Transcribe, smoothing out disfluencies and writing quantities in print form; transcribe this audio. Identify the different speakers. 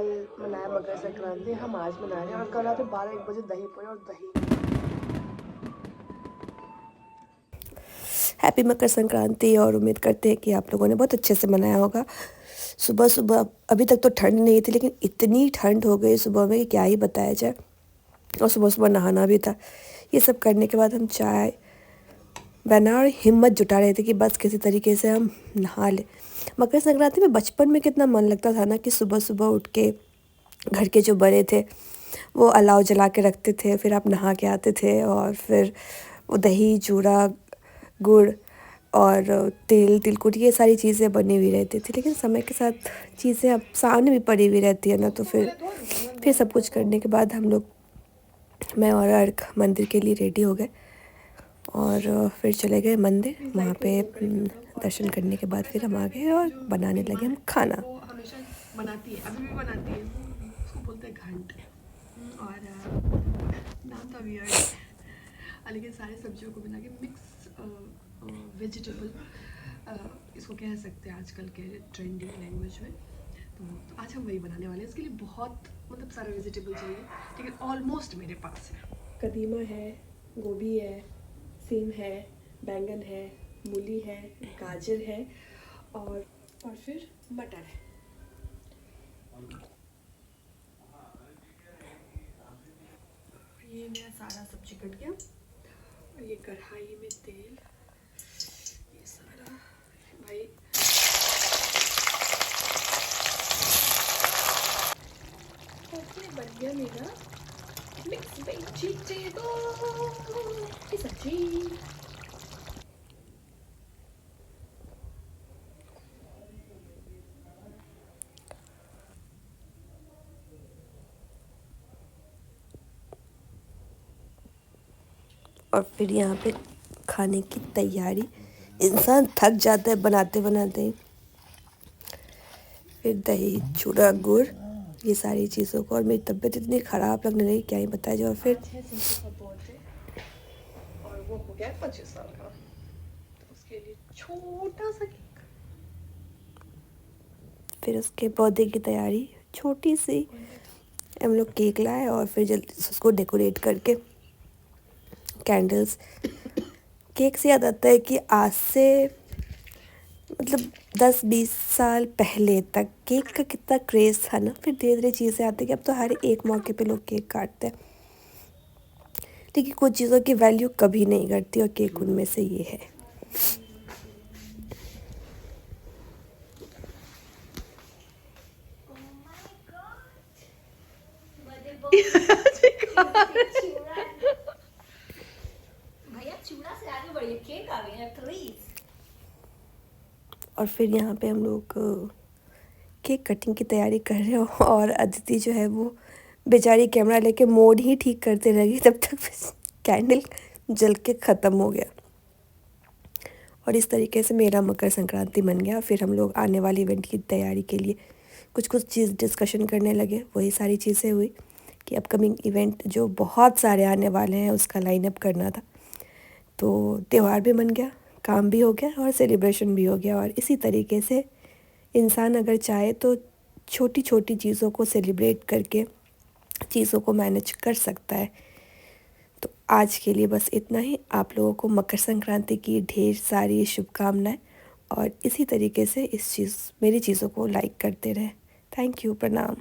Speaker 1: कल मनाया मकर संक्रांति, हम आज मना रहे हैं और कल रात में 12-1 बजे दही पूरी और दही। हैप्पी मकर संक्रांति और उम्मीद करते हैं कि आप लोगों ने बहुत अच्छे से मनाया होगा। सुबह सुबह अभी तक तो ठंड नहीं थी, लेकिन इतनी ठंड हो गई सुबह में कि क्या ही बताया जाए। और सुबह सुबह नहाना भी था। ये सब करने के बाद हम चाय बना और हिम्मत जुटा रहे थे कि बस किसी तरीके से हम नहा लें। मकर संक्रांति में बचपन में कितना मन लगता था ना कि सुबह सुबह उठ के घर के जो बड़े थे वो अलाव जला के रखते थे, फिर आप नहा के आते थे और फिर वो दही चूड़ा गुड़ और तिल तिलकुट ये सारी चीज़ें बनी हुई रहती थी। लेकिन समय के साथ चीज़ें अब सामने भी पड़ी हुई रहती है ना, तो फिर सब कुछ करने के बाद हम लोग मैं और अर्क मंदिर के लिए रेडी हो गए और फिर चले गए मंदिर। वहाँ पे दर्शन करने के बाद फिर हम आ गए और बनाने लगे हम खाना।
Speaker 2: वो हमेशा बनाती है, अभी भी बनाती है। उसको बोलते हैं घंट और नाम था वियर्ड है, लेकिन सारी सब्जियों को बना के मिक्स वेजिटेबल इसको कह सकते हैं आजकल के ट्रेंडी लैंग्वेज में। तो आज हम वही बनाने वाले हैं। इसके लिए बहुत मतलब सारे वेजिटेबल चाहिए, लेकिन ऑलमोस्ट मेरे पास है। कदीमा है, गोभी है, सीम है, बैंगन है, मूली है, गाजर है और फिर मटर है। ये मेरा सारा सब्जी कट गया और ये कढ़ाई में तेल, ये सारा भाई बन गया मेरा मिक्स वेजिटेबल की सब्जी।
Speaker 1: और फिर यहाँ पे खाने की तैयारी। इंसान थक जाता है बनाते बनाते। फिर दही चूड़ा गुड़ ये सारी चीज़ों को, और मेरी तबीयत इतनी ख़राब लगने लगी क्या ही बताया जाए। और फिर
Speaker 2: और वो हो गया 25 साल का, तो उसके लिए छोटा सा केक।
Speaker 1: फिर उसके बर्थडे की तैयारी छोटी सी, हम लोग केक लाए और फिर जल्दी से उसको डेकोरेट करके कैंडल्स। केक से याद आता है कि आज से मतलब 10-20 साल पहले तक केक का कितना क्रेज़ था ना। फिर धीरे धीरे चीज़ें आती कि अब तो हर एक मौके पे लोग केक काटते हैं, लेकिन कुछ चीज़ों की वैल्यू कभी नहीं घटती और केक उनमें से ये है।
Speaker 3: भैया चूड़ा से आगे बढ़िए, केक आ गया प्लीज।
Speaker 1: और फिर यहाँ पे हम लोग केक कटिंग की तैयारी कर रहे हो और अदिति जो है वो बेचारी कैमरा लेके मोड ही ठीक करते रह गई, तब तक कैंडल जल के ख़त्म हो गया। और इस तरीके से मेरा मकर संक्रांति बन गया। फिर हम लोग आने वाली इवेंट की तैयारी के लिए कुछ कुछ चीज़ डिस्कशन करने लगे। वही सारी चीज़ें हुई कि अपकमिंग इवेंट जो बहुत सारे आने वाले हैं उसका लाइन अप करना था। तो त्यौहार भी बन गया, काम भी हो गया और सेलिब्रेशन भी हो गया। और इसी तरीके से इंसान अगर चाहे तो छोटी छोटी चीज़ों को सेलिब्रेट करके चीज़ों को मैनेज कर सकता है। तो आज के लिए बस इतना ही। आप लोगों को मकर संक्रांति की ढेर सारी शुभकामनाएं और इसी तरीके से मेरी चीज़ों को लाइक करते रहें। थैंक यू, प्रणाम।